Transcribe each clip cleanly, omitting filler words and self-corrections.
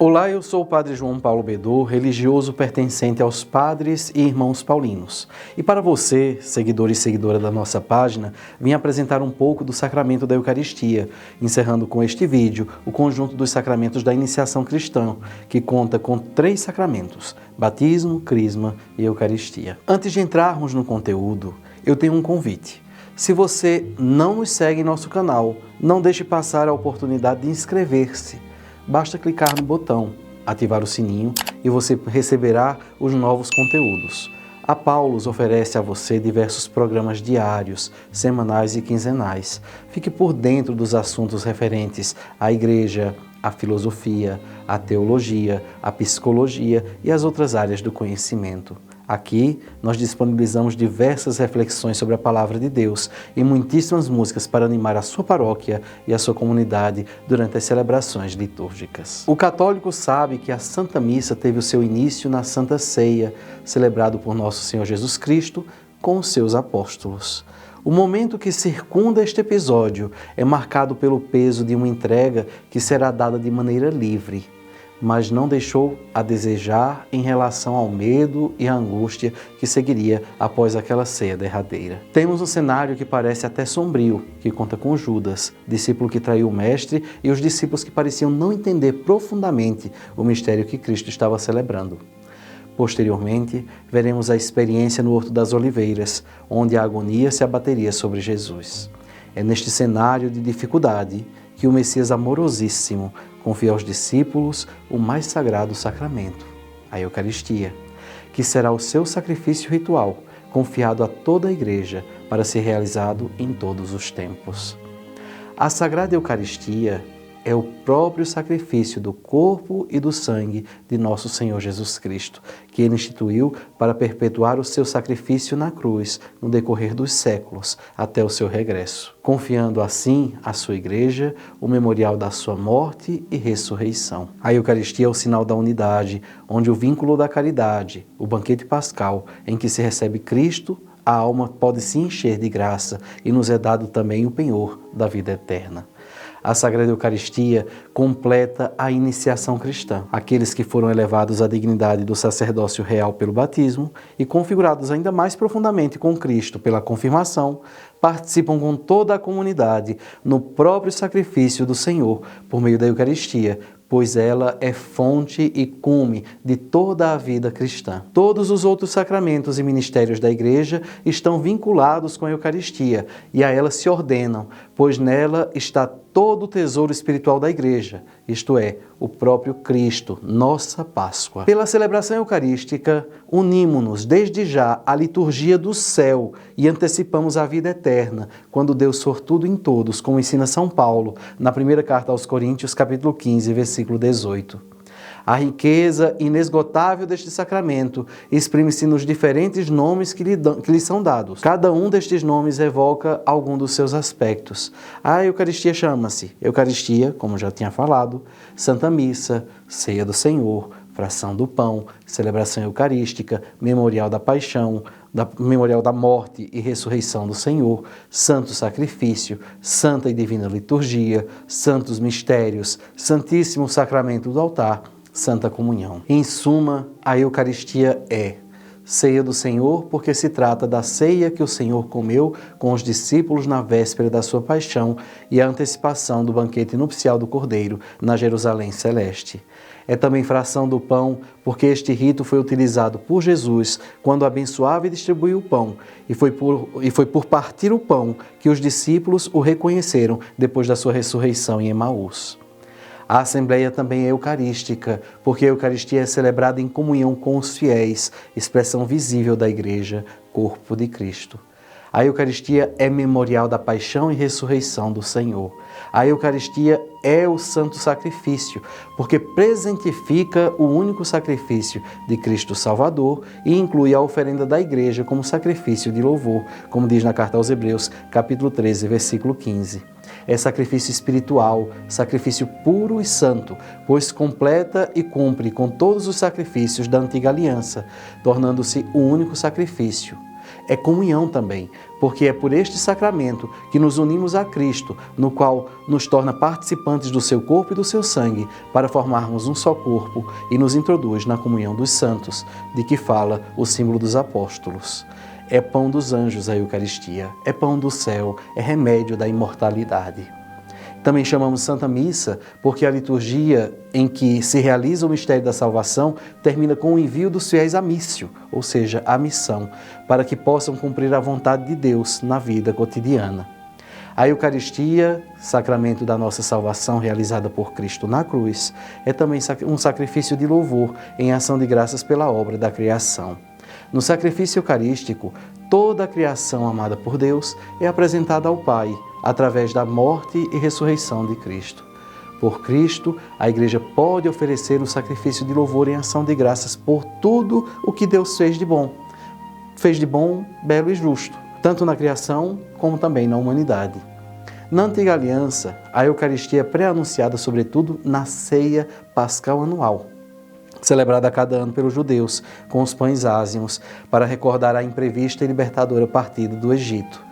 Olá, eu sou o Padre João Paulo Bedor, religioso pertencente aos Padres e Irmãos Paulinos. E para você, seguidor e seguidora da nossa página, vim apresentar um pouco do sacramento da Eucaristia, encerrando com este vídeo o conjunto dos sacramentos da iniciação cristã, que conta com 3 sacramentos: batismo, crisma e Eucaristia. Antes de entrarmos no conteúdo, eu tenho um convite. Se você não nos segue em nosso canal, não deixe passar a oportunidade de inscrever-se. Basta clicar no botão, ativar o sininho e você receberá os novos conteúdos. A Paulus oferece a você diversos programas diários, semanais e quinzenais. Fique por dentro dos assuntos referentes à Igreja, à filosofia, à teologia, à psicologia e às outras áreas do conhecimento. Aqui, nós disponibilizamos diversas reflexões sobre a Palavra de Deus e muitíssimas músicas para animar a sua paróquia e a sua comunidade durante as celebrações litúrgicas. O católico sabe que a Santa Missa teve o seu início na Santa Ceia, celebrado por Nosso Senhor Jesus Cristo com os seus apóstolos. O momento que circunda este episódio é marcado pelo peso de uma entrega que será dada de maneira livre, mas não deixou a desejar em relação ao medo e à angústia que seguiria após aquela ceia derradeira. Temos um cenário que parece até sombrio, que conta com Judas, discípulo que traiu o Mestre, e os discípulos que pareciam não entender profundamente o mistério que Cristo estava celebrando. Posteriormente, veremos a experiência no Horto das Oliveiras, onde a agonia se abateria sobre Jesus. É neste cenário de dificuldade que o Messias amorosíssimo confia aos discípulos o mais sagrado sacramento, a Eucaristia, que será o seu sacrifício ritual, confiado a toda a Igreja para ser realizado em todos os tempos. A Sagrada Eucaristia é o próprio sacrifício do corpo e do sangue de nosso Senhor Jesus Cristo, que Ele instituiu para perpetuar o seu sacrifício na cruz no decorrer dos séculos até o seu regresso, confiando assim à sua Igreja o memorial da sua morte e ressurreição. A Eucaristia é o sinal da unidade, onde o vínculo da caridade, o banquete pascal, em que se recebe Cristo, a alma pode se encher de graça e nos é dado também o penhor da vida eterna. A Sagrada Eucaristia completa a iniciação cristã. Aqueles que foram elevados à dignidade do sacerdócio real pelo batismo e configurados ainda mais profundamente com Cristo pela confirmação, participam com toda a comunidade no próprio sacrifício do Senhor por meio da Eucaristia, pois ela é fonte e cume de toda a vida cristã. Todos os outros sacramentos e ministérios da Igreja estão vinculados com a Eucaristia e a ela se ordenam, pois nela está todo o tesouro espiritual da Igreja, isto é, o próprio Cristo, nossa Páscoa. Pela celebração eucarística, unimos-nos desde já à liturgia do céu e antecipamos a vida eterna, quando Deus for tudo em todos, como ensina São Paulo, na primeira carta aos Coríntios, capítulo 15, versículo 18. A riqueza inesgotável deste sacramento exprime-se nos diferentes nomes que lhe são dados. Cada um destes nomes evoca algum dos seus aspectos. A Eucaristia chama-se Eucaristia, como já tinha falado, Santa Missa, Ceia do Senhor, Fração do Pão, Celebração Eucarística, Memorial da Paixão, Memorial da Morte e Ressurreição do Senhor, Santo Sacrifício, Santa e Divina Liturgia, Santos Mistérios, Santíssimo Sacramento do Altar, Santa Comunhão. Em suma, a Eucaristia é ceia do Senhor, porque se trata da ceia que o Senhor comeu com os discípulos na véspera da sua paixão e a antecipação do banquete nupcial do Cordeiro na Jerusalém Celeste. É também fração do pão, porque este rito foi utilizado por Jesus quando abençoava e distribuía o pão, e foi por partir o pão que os discípulos o reconheceram depois da sua ressurreição em Emaús. A Assembleia também é eucarística, porque a Eucaristia é celebrada em comunhão com os fiéis, expressão visível da Igreja, corpo de Cristo. A Eucaristia é memorial da paixão e ressurreição do Senhor. A Eucaristia é o santo sacrifício, porque presentifica o único sacrifício de Cristo Salvador e inclui a oferenda da Igreja como sacrifício de louvor, como diz na carta aos Hebreus, capítulo 13, versículo 15. É sacrifício espiritual, sacrifício puro e santo, pois completa e cumpre com todos os sacrifícios da antiga aliança, tornando-se o único sacrifício. é comunhão também, porque é por este sacramento que nos unimos a Cristo, no qual nos torna participantes do seu corpo e do seu sangue, para formarmos um só corpo e nos introduz na comunhão dos santos, de que fala o símbolo dos apóstolos. É pão dos anjos a Eucaristia, é pão do céu, é remédio da imortalidade. Também chamamos Santa Missa porque a liturgia em que se realiza o mistério da salvação termina com o envio dos fiéis à missio, ou seja, à missão, para que possam cumprir a vontade de Deus na vida cotidiana. A Eucaristia, sacramento da nossa salvação realizada por Cristo na cruz, é também um sacrifício de louvor em ação de graças pela obra da criação. No sacrifício eucarístico, toda a criação amada por Deus é apresentada ao Pai, através da morte e ressurreição de Cristo. Por Cristo, a Igreja pode oferecer o sacrifício de louvor em ação de graças por tudo o que Deus fez de bom. Fez de bom, belo e justo, tanto na criação como também na humanidade. Na Antiga Aliança, a Eucaristia é pré-anunciada sobretudo na ceia pascal anual, celebrada a cada ano pelos judeus, com os pães ázimos, para recordar a imprevista e libertadora partida do Egito.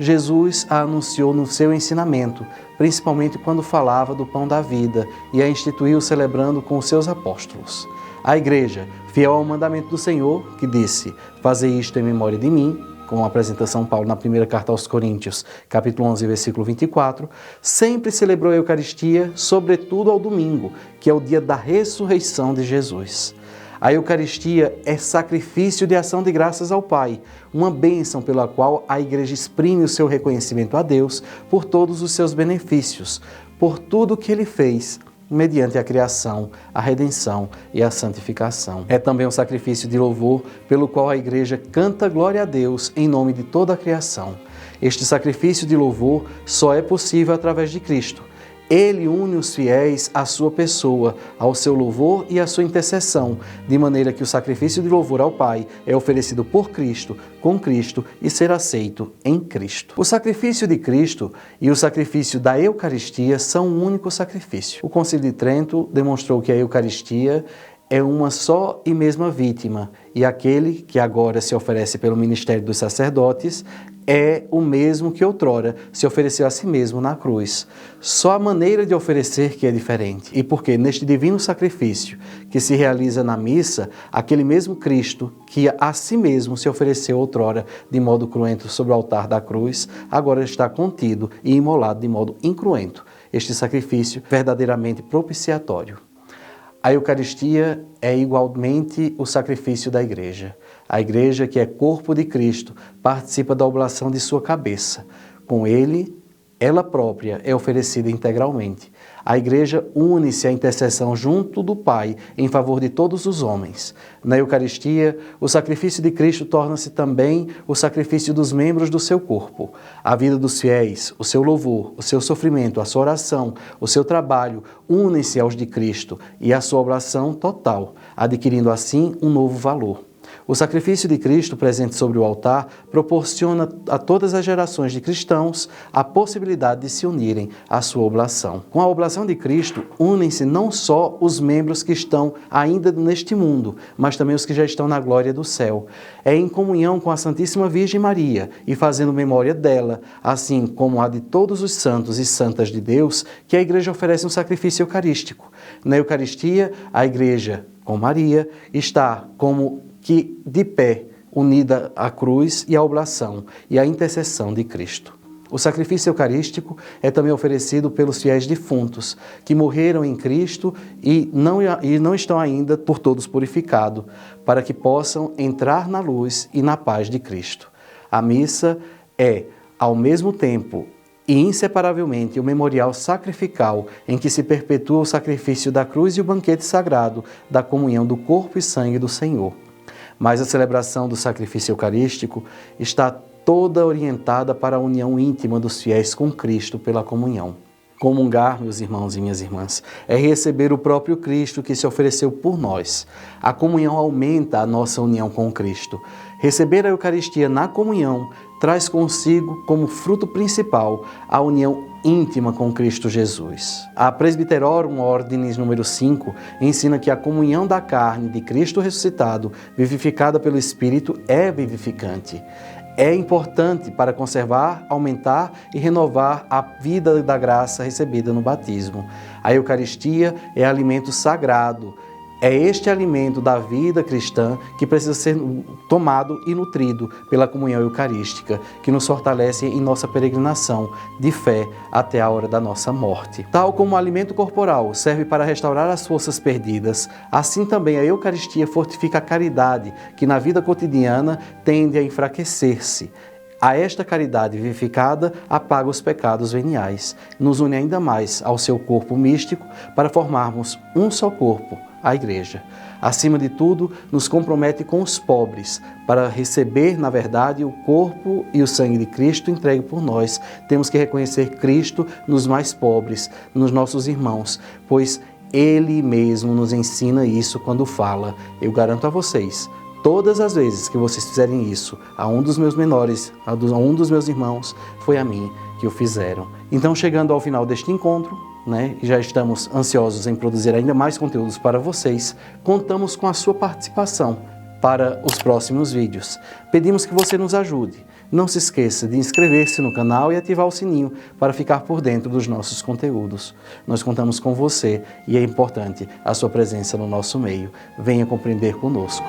Jesus a anunciou no seu ensinamento, principalmente quando falava do pão da vida, e a instituiu celebrando com os seus apóstolos. A Igreja, fiel ao mandamento do Senhor, que disse: "Fazei isto em memória de mim", como apresenta São Paulo na primeira carta aos Coríntios, capítulo 11, versículo 24, sempre celebrou a Eucaristia, sobretudo ao domingo, que é o dia da ressurreição de Jesus. A Eucaristia é sacrifício de ação de graças ao Pai, uma bênção pela qual a Igreja exprime o seu reconhecimento a Deus por todos os seus benefícios, por tudo que Ele fez, mediante a criação, a redenção e a santificação. É também um sacrifício de louvor pelo qual a Igreja canta glória a Deus em nome de toda a criação. Este sacrifício de louvor só é possível através de Cristo. Ele une os fiéis à sua pessoa, ao seu louvor e à sua intercessão, de maneira que o sacrifício de louvor ao Pai é oferecido por Cristo, com Cristo e ser aceito em Cristo. O sacrifício de Cristo e o sacrifício da Eucaristia são um único sacrifício. O Concílio de Trento demonstrou que a Eucaristia é uma só e mesma vítima, e aquele que agora se oferece pelo ministério dos sacerdotes é o mesmo que outrora se ofereceu a si mesmo na cruz. Só a maneira de oferecer que é diferente. E porque neste divino sacrifício que se realiza na missa, aquele mesmo Cristo que a si mesmo se ofereceu outrora de modo cruento sobre o altar da cruz, agora está contido e imolado de modo incruento. Este sacrifício verdadeiramente propiciatório. A Eucaristia é igualmente o sacrifício da Igreja. A Igreja, que é corpo de Cristo, participa da oblação de sua cabeça. Com ele, ela própria é oferecida integralmente. A Igreja une-se à intercessão junto do Pai em favor de todos os homens. Na Eucaristia, o sacrifício de Cristo torna-se também o sacrifício dos membros do seu corpo. A vida dos fiéis, o seu louvor, o seu sofrimento, a sua oração, o seu trabalho unem-se aos de Cristo e a sua oblação total, adquirindo assim um novo valor. O sacrifício de Cristo presente sobre o altar proporciona a todas as gerações de cristãos a possibilidade de se unirem à sua oblação. Com a oblação de Cristo, unem-se não só os membros que estão ainda neste mundo, mas também os que já estão na glória do céu. É em comunhão com a Santíssima Virgem Maria e fazendo memória dela, assim como a de todos os santos e santas de Deus, que a Igreja oferece um sacrifício eucarístico. Na Eucaristia, a Igreja, com Maria, está como que de pé, unida à cruz e à oblação e à intercessão de Cristo. O sacrifício eucarístico é também oferecido pelos fiéis defuntos, que morreram em Cristo e não estão ainda por todos purificados, para que possam entrar na luz e na paz de Cristo. A missa é, ao mesmo tempo e inseparavelmente, o memorial sacrificial em que se perpetua o sacrifício da cruz e o banquete sagrado da comunhão do corpo e sangue do Senhor. Mas a celebração do sacrifício eucarístico está toda orientada para a união íntima dos fiéis com Cristo pela comunhão. Comungar, meus irmãos e minhas irmãs, é receber o próprio Cristo que se ofereceu por nós. A comunhão aumenta a nossa união com Cristo. Receber a Eucaristia na comunhão traz consigo como fruto principal a união íntima com Cristo Jesus. A Presbyterorum Ordinis número 5 ensina que a comunhão da carne de Cristo ressuscitado, vivificada pelo Espírito, é vivificante. É importante para conservar, aumentar e renovar a vida da graça recebida no batismo. A Eucaristia é alimento sagrado. É este alimento da vida cristã que precisa ser tomado e nutrido pela comunhão eucarística, que nos fortalece em nossa peregrinação de fé até a hora da nossa morte. Tal como o alimento corporal serve para restaurar as forças perdidas, assim também a Eucaristia fortifica a caridade, que na vida cotidiana tende a enfraquecer-se. A esta caridade vivificada apaga os pecados veniais, nos une ainda mais ao seu corpo místico para formarmos um só corpo, a Igreja. Acima de tudo, nos compromete com os pobres, para receber, na verdade, o corpo e o sangue de Cristo entregue por nós. Temos que reconhecer Cristo nos mais pobres, nos nossos irmãos, pois Ele mesmo nos ensina isso quando fala. Eu garanto a vocês, todas as vezes que vocês fizerem isso a um dos meus menores, a um dos meus irmãos, foi a mim que o fizeram. Então, chegando ao final deste encontro, já estamos ansiosos em produzir ainda mais conteúdos para vocês, contamos com a sua participação para os próximos vídeos. Pedimos que você nos ajude. Não se esqueça de inscrever-se no canal e ativar o sininho para ficar por dentro dos nossos conteúdos. Nós contamos com você e é importante a sua presença no nosso meio. Venha compreender conosco.